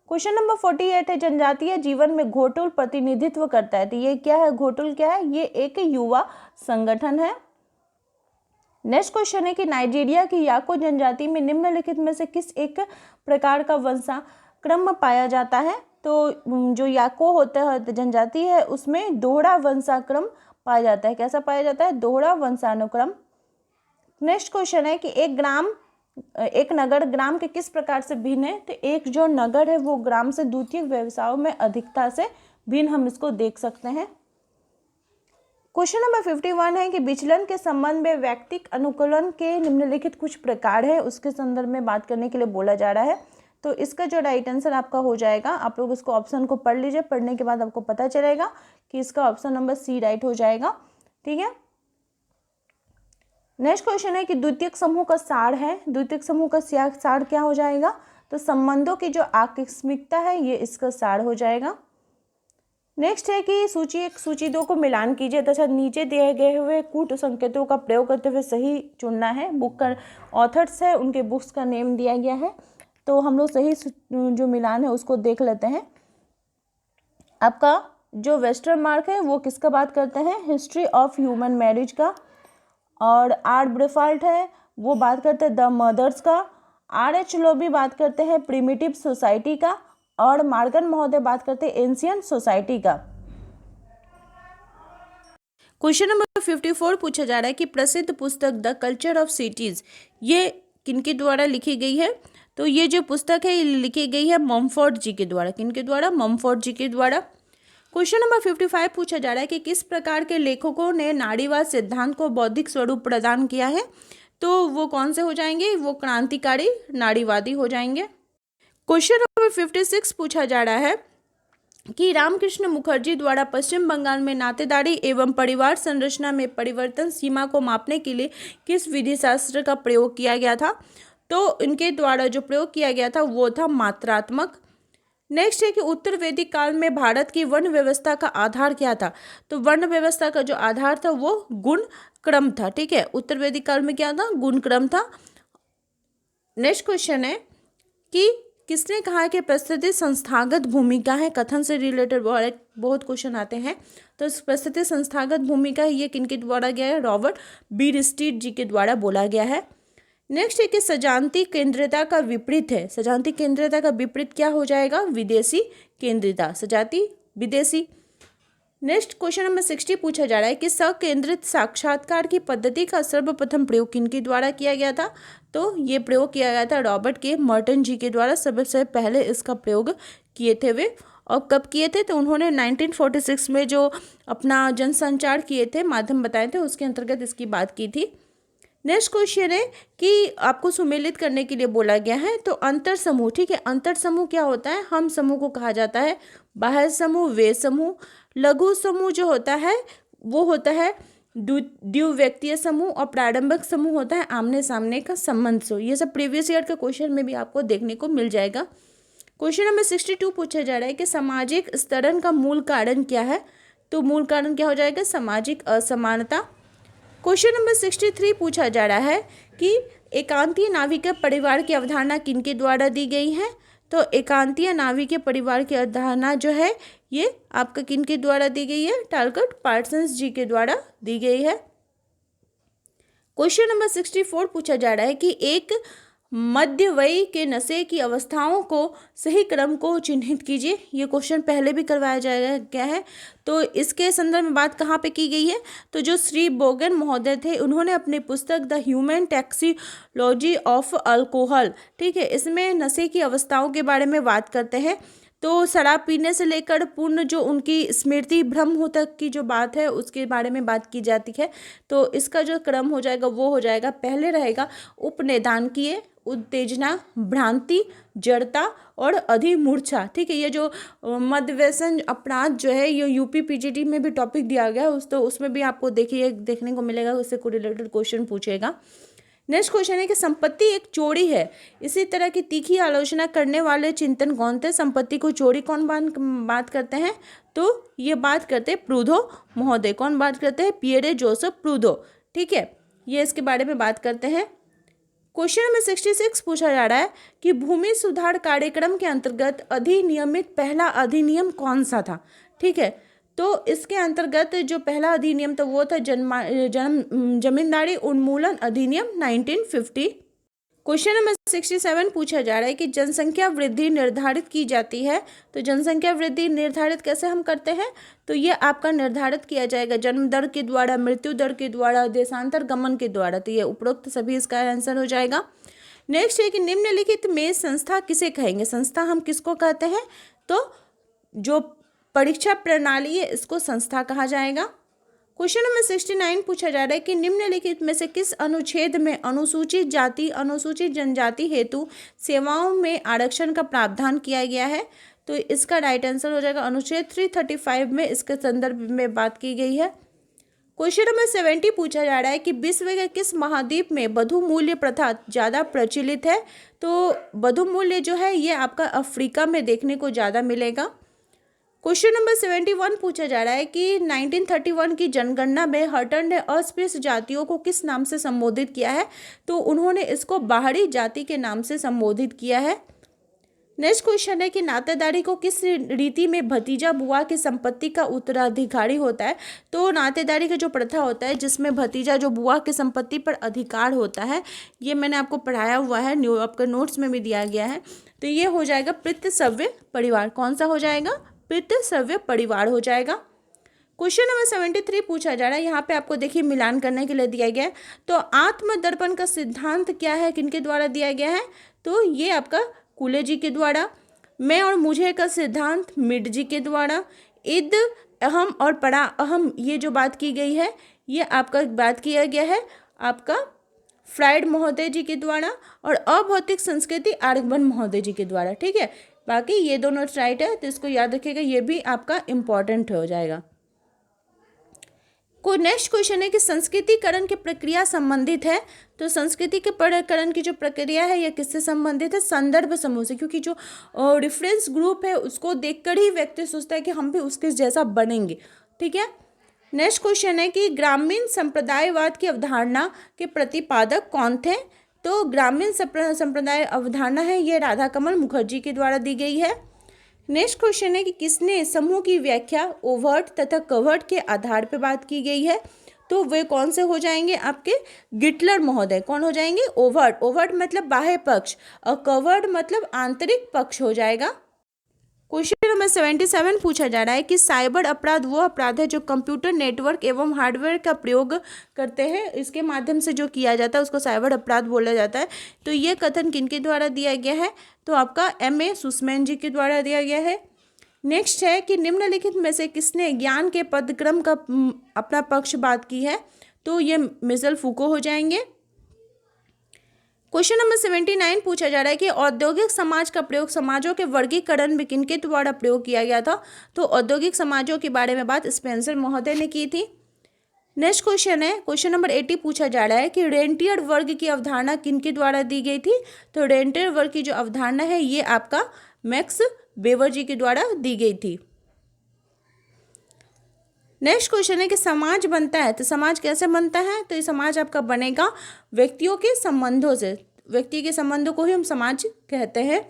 क्वेश्चन नंबर 48 है जनजातीय जीवन में घोटुल प्रतिनिधित्व करता है। तो ये क्या है, घोटुल क्या है, ये एक युवा संगठन है। नेक्स्ट क्वेश्चन है कि नाइजीरिया की याको जनजाति में निम्नलिखित में से किस एक प्रकार का वंशाक्रम पाया जाता है। तो जो याको होता है जनजाति है उसमें दोहरा वंशाक्रम पाया जाता है। कैसा पाया जाता है? दोहरा वंशानुक्रम। नेक्स्ट क्वेश्चन है कि एक नगर ग्राम के किस प्रकार से भिन्न है। तो एक जो नगर है वो ग्राम से द्वितीयक व्यवसायों में अधिकता से भिन्न हम इसको देख सकते हैं। क्वेश्चन नंबर 51 है कि विचलन के संबंध में व्यक्तिक अनुकूलन के निम्नलिखित कुछ प्रकार है, उसके संदर्भ में बात करने के लिए बोला जा रहा है। तो इसका जो राइट आंसर आपका हो जाएगा, आप लोग इसको ऑप्शन को पढ़ लीजिए, पढ़ने के बाद आपको पता चलेगा कि इसका ऑप्शन नंबर सी राइट हो जाएगा। ठीक है। नेक्स्ट क्वेश्चन है कि द्वितीयक समूह का सार है। द्वितीयक समूह का सार क्या हो जाएगा? तो संबंधों की जो आकस्मिकता है ये इसका सार हो जाएगा। नेक्स्ट है कि सूची 1 सूची 2 को मिलान कीजिए तथा नीचे दिए गए हुए कूट संकेतों का प्रयोग करते हुए सही चुनना है। बुक का ऑथर्स है उनके बुक्स का नेम दिया गया है, तो हम लोग सही जो मिलान है उसको देख लेते हैं। आपका जो वेस्टर्न मार्क है वो किसका बात करते हैं? हिस्ट्री ऑफ ह्यूमन मैरिज का। और आर ब्रेफाल्ट है वो बात करते हैं द मदर्स का। RH लोबी बात करते हैं प्रिमिटिव सोसाइटी का। और मार्गन महोदय बात करते हैं एंशियंट सोसाइटी का। क्वेश्चन नंबर 54 पूछा जा रहा है कि प्रसिद्ध पुस्तक द कल्चर ऑफ सिटीज ये किनके द्वारा लिखी गई है। तो ये जो पुस्तक है ये लिखी गई है मम्फोर्ड जी के द्वारा। किनके द्वारा? मम्फोर्ड जी के द्वारा। क्वेश्चन नंबर 55 पूछा जा रहा है कि किस प्रकार के लेखकों ने नारीवाद सिद्धांत को बौद्धिक स्वरूप प्रदान किया है। तो वो कौन से हो जाएंगे? वो क्रांतिकारी नारीवादी हो जाएंगे। क्वेश्चन नंबर 56 पूछा जा रहा है कि रामकृष्ण मुखर्जी द्वारा पश्चिम बंगाल में नातेदारी एवं परिवार संरचना में परिवर्तन सीमा को मापने के लिए किस विधि शास्त्र का प्रयोग किया गया था। तो इनके द्वारा जो प्रयोग किया गया था वो था मात्रात्मक। नेक्स्ट है कि उत्तर वैदिक काल में भारत की वर्ण व्यवस्था का आधार क्या था। तो वर्ण व्यवस्था का जो आधार था वो गुण क्रम था। ठीक है, उत्तर वैदिक काल में क्या था? गुण क्रम था। नेक्स्ट क्वेश्चन है कि किसने कहा कि परिस्थिति संस्थागत भूमिका है। कथन से रिलेटेड बहुत क्वेश्चन आते हैं। तो परिस्थिति संस्थागत भूमिका ये किनके द्वारा गया है? रॉबर्ट बीरस्टीट जी के द्वारा बोला गया है। नेक्स्ट है कि सजाती केंद्रिता का विपरीत है। सजाती केंद्रिता का विपरीत क्या हो जाएगा? विदेशी केंद्रिता। सजाती विदेशी। नेक्स्ट क्वेश्चन नंबर 60 पूछा जा रहा है कि सकेंद्रित साक्षात्कार की पद्धति का सर्वप्रथम प्रयोग किनके द्वारा किया गया था। तो ये प्रयोग किया गया था रॉबर्ट के मर्टन जी के द्वारा। सबसे पहले इसका प्रयोग किए थे वे। और कब किए थे? तो उन्होंने 1946 में जो अपना जनसंचार किए थे, माध्यम बताए थे, उसके अंतर्गत इसकी बात की थी। नेक्स्ट क्वेश्चन है कि आपको सुमेलित करने के लिए बोला गया है। तो अंतर समूह। ठीक है, अंतर समूह क्या होता है? हम समूह को कहा जाता है। बाह्य समूह, वे समूह। लघु समूह जो होता है वो होता है द्विव्यक्तीय समूह। और प्रारंभिक समूह होता है आमने सामने का संबंध समूह। ये सब प्रीवियस ईयर के क्वेश्चन में भी आपको देखने को मिल जाएगा। क्वेश्चन नंबर 62 पूछा जा रहा है कि सामाजिक स्तरण का मूल कारण क्या है। तो मूल कारण क्या हो जाएगा? सामाजिक असमानता। क्वेश्चन नंबर 63 पूछा जा रहा है कि एकांतीय नाविक परिवार की अवधारणा किनके द्वारा दी गई है। तो एकांतीय नाविक परिवार की अवधारणा जो है ये आपका किनके द्वारा दी गई है? टालकट पार्सन्स जी के द्वारा दी गई है। क्वेश्चन नंबर 64 पूछा जा रहा है कि एक मध्य वयी के नशे की अवस्थाओं को सही क्रम को चिन्हित कीजिए। ये क्वेश्चन पहले भी करवाया जाएगा क्या है। तो इसके संदर्भ में बात कहाँ पे की गई है? तो जो श्री बोगन महोदय थे उन्होंने अपनी पुस्तक द ह्यूमन टैक्सिलॉजी ऑफ अल्कोहल, ठीक है, इसमें नशे की अवस्थाओं के बारे में बात करते हैं। तो शराब पीने से लेकर पूर्ण जो उनकी स्मृति भ्रम हो तक की जो बात है उसके बारे में बात की जाती है। तो इसका जो क्रम हो जाएगा वो हो जाएगा, पहले रहेगा उपनिदानकीय, उत्तेजना, भ्रांति, जड़ता और अधिमूर्छा। ठीक है, ये जो मद्य व्यसन अपराध जो है ये यूपी पीजीटी में भी टॉपिक दिया गया है, तो उसमें भी आपको देखने को मिलेगा, उससे कोरिलेटेड क्वेश्चन पूछेगा। नेक्स्ट क्वेश्चन है कि संपत्ति एक चोरी है, इसी तरह की तीखी आलोचना करने वाले चिंतन कौन थे? संपत्ति को चोरी कौन बात करते हैं? तो ये बात करते हैं प्रूदो महोदय। कौन बात करते हैं? Pierre Joseph Proudhon. ठीक है, ये इसके बारे में बात करते हैं। क्वेश्चन नंबर 66 पूछा जा रहा है कि भूमि सुधार कार्यक्रम के अंतर्गत अधिनियमित पहला अधिनियम कौन सा था? ठीक है, तो इसके अंतर्गत जो पहला अधिनियम था वो था जमींदारी उन्मूलन अधिनियम 1950। क्वेश्चन नंबर 67 पूछा जा रहा है कि जनसंख्या वृद्धि निर्धारित की जाती है। तो जनसंख्या वृद्धि निर्धारित कैसे हम करते हैं, तो ये आपका निर्धारित किया जाएगा जन्म दर के द्वारा, मृत्यु दर के द्वारा, देशांतर गमन के द्वारा। तो ये उपरोक्त सभी इसका आंसर हो जाएगा। नेक्स्ट है कि निम्नलिखित में संस्था किसे कहेंगे। संस्था हम किसको कहते हैं, तो जो परीक्षा प्रणाली है इसको संस्था कहा जाएगा। क्वेश्चन नंबर 69 पूछा जा रहा है कि निम्नलिखित में से किस अनुच्छेद में अनुसूचित जाति अनुसूचित जनजाति हेतु सेवाओं में आरक्षण का प्रावधान किया गया है। तो इसका राइट आंसर हो जाएगा अनुच्छेद 335 में इसके संदर्भ में बात की गई है। क्वेश्चन नंबर 70 पूछा जा रहा है कि विश्व के किस महाद्वीप में बधू मूल्य प्रथा ज़्यादा प्रचलित है। तो बधू मूल्य जो है ये आपका अफ्रीका में देखने को ज़्यादा मिलेगा। क्वेश्चन नंबर 71 पूछा जा रहा है कि 1931 की जनगणना में हटन ने अस्पृश्य जातियों को किस नाम से संबोधित किया है। तो उन्होंने इसको बाहरी जाति के नाम से संबोधित किया है। नेक्स्ट क्वेश्चन है कि नातेदारी को किस रीति में भतीजा बुआ की संपत्ति का उत्तराधिकारी होता है। तो नातेदारी का जो प्रथा होता है जिसमें भतीजा जो बुआ की संपत्ति पर अधिकार होता है, ये मैंने आपको पढ़ाया हुआ है, आपके नोट्स में भी दिया गया है। तो ये हो जाएगा पितृसव्य परिवार। कौन सा हो जाएगा, पितृसव्य परिवार हो जाएगा। क्वेश्चन नंबर 73 पूछा जा रहा है, यहाँ पे आपको देखिए मिलान करने के लिए दिया गया है। तो आत्मदर्पण का सिद्धांत क्या है, किनके द्वारा दिया गया है, तो ये आपका कूले जी के द्वारा। मैं और मुझे का सिद्धांत मिड जी के द्वारा। इद अहम और परा अहम ये जो बात की गई है ये आपका बात किया गया है आपका फ्राइड महोदय जी के द्वारा। और अभौतिक संस्कृति आर्गवन महोदय जी के द्वारा। ठीक है, बाकी ये दोनों राइट है, तो इसको याद रखिएगा, ये भी आपका इम्पॉर्टेंट हो जाएगा। को नेक्स्ट क्वेश्चन है कि संस्कृतिकरण की प्रक्रिया संबंधित है। तो संस्कृतिकरण की जो प्रक्रिया है ये किससे संबंधित है, संदर्भ समूह से। क्योंकि जो रेफरेंस ग्रुप है उसको देखकर ही व्यक्ति सोचता है कि हम भी उसके जैसा बनेंगे। ठीक है, नेक्स्ट क्वेश्चन है कि ग्रामीण संप्रदायवाद की अवधारणा के प्रतिपादक कौन थे। तो ग्रामीण संप्रदाय अवधारणा है ये राधा कमल मुखर्जी के द्वारा दी गई है। नेक्स्ट क्वेश्चन है कि किसने समूह की व्याख्या ओवर्ट तथा कवर्ट के आधार पर बात की गई है। तो वे कौन से हो जाएंगे, आपके गिटलर महोदय। कौन हो जाएंगे, ओवर्ट। ओवर्ट मतलब बाह्य पक्ष और कवर्ट मतलब आंतरिक पक्ष हो जाएगा। क्वेश्चन नंबर 77 पूछा जा रहा है कि साइबर अपराध वो अपराध है जो कंप्यूटर नेटवर्क एवं हार्डवेयर का प्रयोग करते हैं, इसके माध्यम से जो किया जाता है उसको साइबर अपराध बोला जाता है। तो ये कथन किनके द्वारा दिया गया है, तो आपका M.A. सुस्मैन जी के द्वारा दिया गया है। नेक्स्ट है कि निम्नलिखित में से किसने ज्ञान के पदक्रम का अपना पक्ष बात की है। तो ये मिशेल फूको हो जाएंगे। क्वेश्चन नंबर 79 पूछा जा रहा है कि औद्योगिक समाज का प्रयोग समाजों के वर्गीकरण में किनके द्वारा प्रयोग किया गया था। तो औद्योगिक समाजों के बारे में बात स्पेंसर महोदय ने की थी। नेक्स्ट क्वेश्चन है, क्वेश्चन नंबर 80 पूछा जा रहा है कि रेंटियर वर्ग की अवधारणा किनके द्वारा दी गई थी। तो रेंटियर वर्ग की जो अवधारणा है ये आपका मैक्स वेबर जी के द्वारा दी गई थी। नेक्स्ट क्वेश्चन है कि समाज बनता है, तो समाज कैसे बनता है। तो ये समाज आपका बनेगा व्यक्तियों के संबंधों से। व्यक्ति के संबंधों को ही हम समाज कहते हैं।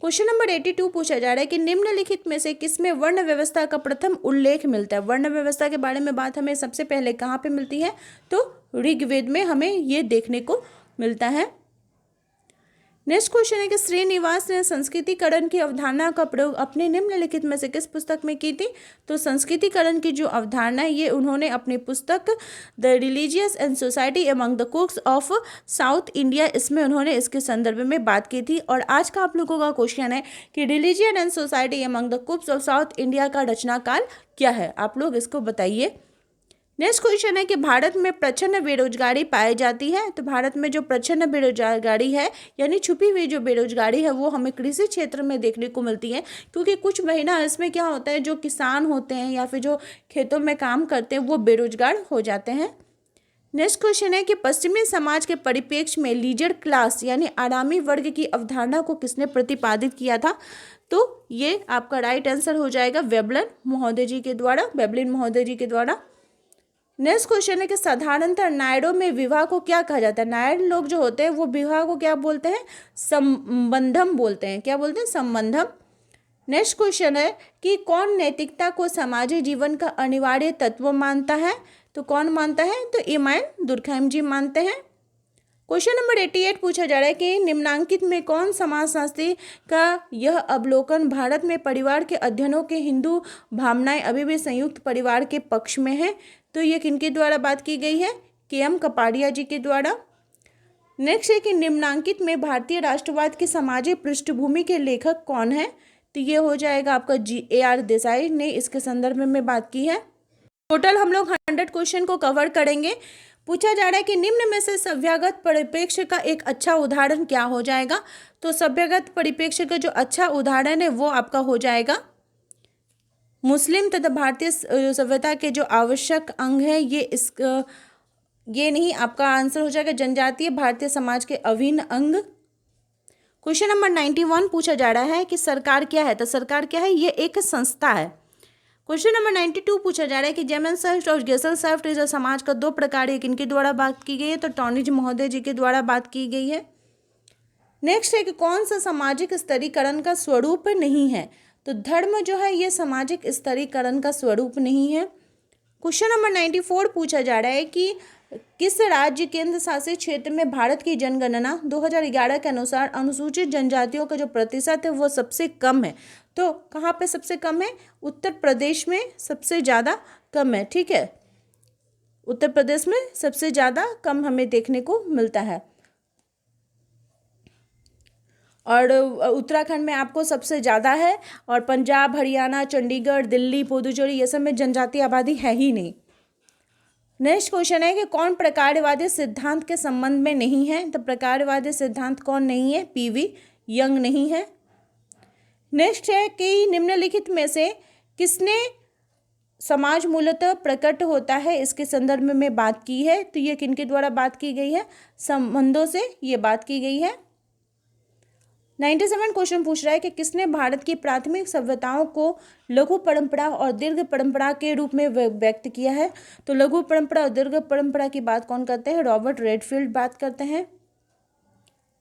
क्वेश्चन नंबर 82 पूछा जा रहा है कि निम्नलिखित में से किसमें वर्ण व्यवस्था का प्रथम उल्लेख मिलता है। वर्ण व्यवस्था के बारे में बात हमें सबसे पहले कहाँ पे मिलती है, तो ऋग्वेद में हमें ये देखने को मिलता है। नेक्स्ट क्वेश्चन है कि श्रीनिवास ने संस्कृतिकरण की अवधारणा का प्रयोग अपने निम्नलिखित में से किस पुस्तक में की थी। तो संस्कृतिकरण की जो अवधारणा है ये उन्होंने अपनी पुस्तक the religious and society among the कुक्स of south India, इसमें उन्होंने इसके संदर्भ में बात की थी। और आज का आप लोगों का क्वेश्चन है कि religion and society among the कुक्स of south India का रचनाकाल क्या है, आप लोग इसको बताइए। नेक्स्ट क्वेश्चन है कि भारत में प्रच्छन्न बेरोजगारी पाई जाती है। तो भारत में जो प्रच्छन्न बेरोजगारी है यानी छुपी हुई जो बेरोजगारी है वो हमें कृषि क्षेत्र में देखने को मिलती है। क्योंकि कुछ महीना इसमें क्या होता है, जो किसान होते हैं या फिर जो खेतों में काम करते हैं वो बेरोजगार हो जाते हैं। नेक्स्ट क्वेश्चन है कि पश्चिमी समाज के परिप्रेक्ष्य में लीजर क्लास यानी आरामी वर्ग की अवधारणा को किसने प्रतिपादित किया था। तो ये आपका राइट आंसर हो जाएगा वेबलिन महोदय जी के द्वारा, वेबलिन महोदय जी के द्वारा। नेक्स्ट क्वेश्चन है कि साधारणतः नायरों में विवाह को क्या कहा जाता है। नायर लोग जो होते हैं वो विवाह को क्या बोलते हैं, संबंधम बोलते हैं। क्या बोलते हैं, संबंधम। नेक्स्ट क्वेश्चन है कि कौन नैतिकता को सामाजिक जीवन का अनिवार्य तत्व मानता है? तो कौन मानता है? तो इमाम दुर्खैम जी मानते हैं। क्वेश्चन नंबर 88 पूछा जा रहा है कि निम्नांकित में कौन समाजशास्त्री का यह अवलोकन भारत में परिवार के अध्ययनों के हिंदू भावनाएं अभी भी संयुक्त परिवार के पक्ष में है? तो ये किनके द्वारा बात की गई है? के.एम. कपाड़िया जी के द्वारा। नेक्स्ट है कि निम्नांकित में भारतीय राष्ट्रवाद की सामाजिक पृष्ठभूमि के लेखक कौन है? तो ये हो जाएगा आपका G.A.R. देसाई ने इसके संदर्भ में बात की है। टोटल हम लोग 100 क्वेश्चन को कवर करेंगे। पूछा जा रहा है कि निम्न में से सभ्यगत परिप्रेक्ष्य का एक अच्छा उदाहरण क्या हो जाएगा? तो सभ्यगत परिप्रेक्ष्य का जो अच्छा उदाहरण है वो आपका हो जाएगा मुस्लिम तथा भारतीय सभ्यता के जो आवश्यक अंग है, ये नहीं, आपका आंसर हो जाएगा जनजातीय भारतीय समाज के अभिन्न अंग। क्वेश्चन नंबर 91 पूछा जा रहा है कि सरकार क्या है? तो सरकार क्या है? ये एक संस्था है। क्वेश्चन नंबर 92 पूछा जा रहा है कि जेमेंसेफ्ट और गेसेलसेफ्ट इस समाज का 2 प्रकार है, किनके द्वारा बात की गई है? तो टॉनिज महोदय जी के द्वारा बात की गई है। नेक्स्ट है कि कौन सा सामाजिक स्तरीकरण का स्वरूप नहीं है? तो धर्म जो है ये सामाजिक स्तरीकरण का स्वरूप नहीं है। क्वेश्चन नंबर 94 पूछा जा रहा है कि किस राज्य केंद्र शासित क्षेत्र में भारत की जनगणना 2011 के अनुसार अनुसूचित जनजातियों का जो प्रतिशत है वो सबसे कम है? तो कहाँ पे सबसे कम है? उत्तर प्रदेश में सबसे ज़्यादा कम है। ठीक है, उत्तर प्रदेश में सबसे ज़्यादा कम हमें देखने को मिलता है, और उत्तराखंड में आपको सबसे ज़्यादा है, और पंजाब, हरियाणा, चंडीगढ़, दिल्ली, पुदुचेरी ये सब में जनजातीय आबादी है ही नहीं। नेक्स्ट क्वेश्चन है कि कौन प्रकारवादी सिद्धांत के संबंध में नहीं है? तो प्रकारवादी सिद्धांत कौन नहीं है? PV यंग नहीं है। नेक्स्ट है कि निम्नलिखित में से किसने समाज मूलतः प्रकट होता है इसके संदर्भ में बात की है? तो ये किनके द्वारा बात की गई है? संबंधों से ये बात की गई है। 97 क्वेश्चन पूछ रहा है कि किसने भारत की प्राथमिक सभ्यताओं को लघु परंपरा और दीर्घ परंपरा के रूप में व्यक्त किया है? तो लघु परंपरा और दीर्घ परंपरा की बात कौन करते हैं? रॉबर्ट रेडफील्ड बात करते हैं।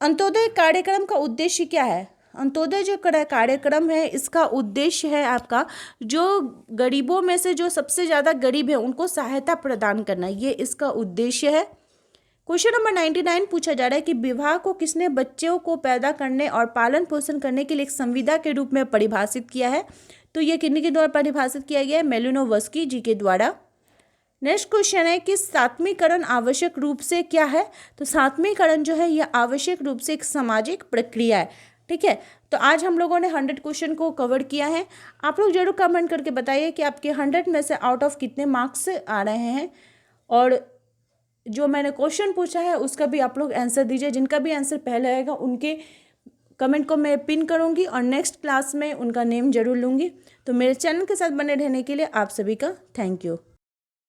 अंत्योदय कार्यक्रम का उद्देश्य क्या है? अंत्योदय जो कार्यक्रम है इसका उद्देश्य है आपका जो गरीबों में से जो सबसे ज़्यादा गरीब है उनको सहायता प्रदान करना, ये इसका उद्देश्य है। क्वेश्चन नंबर 99 पूछा जा रहा है कि विवाह को किसने बच्चों को पैदा करने और पालन पोषण करने के लिए एक संविदा के रूप में परिभाषित किया है? तो ये किन्हीं के द्वारा परिभाषित किया गया है? मेलिनोवस्की जी के द्वारा। नेक्स्ट क्वेश्चन है कि सात्वीकरण आवश्यक रूप से क्या है? तो सात्वीकरण जो है यह आवश्यक रूप से एक सामाजिक प्रक्रिया है। ठीक है, तो आज हम लोगों ने 100 क्वेश्चन को कवर किया है। आप लोग जरूर कमेंट करके बताइए कि आपके 100 में से आउट ऑफ कितने मार्क्स आ रहे हैं, और जो मैंने क्वेश्चन पूछा है उसका भी आप लोग आंसर दीजिए। जिनका भी आंसर पहले आएगा उनके कमेंट को मैं पिन करूंगी और नेक्स्ट क्लास में उनका नेम जरूर लूँगी। तो मेरे चैनल के साथ बने रहने के लिए आप सभी का थैंक यू।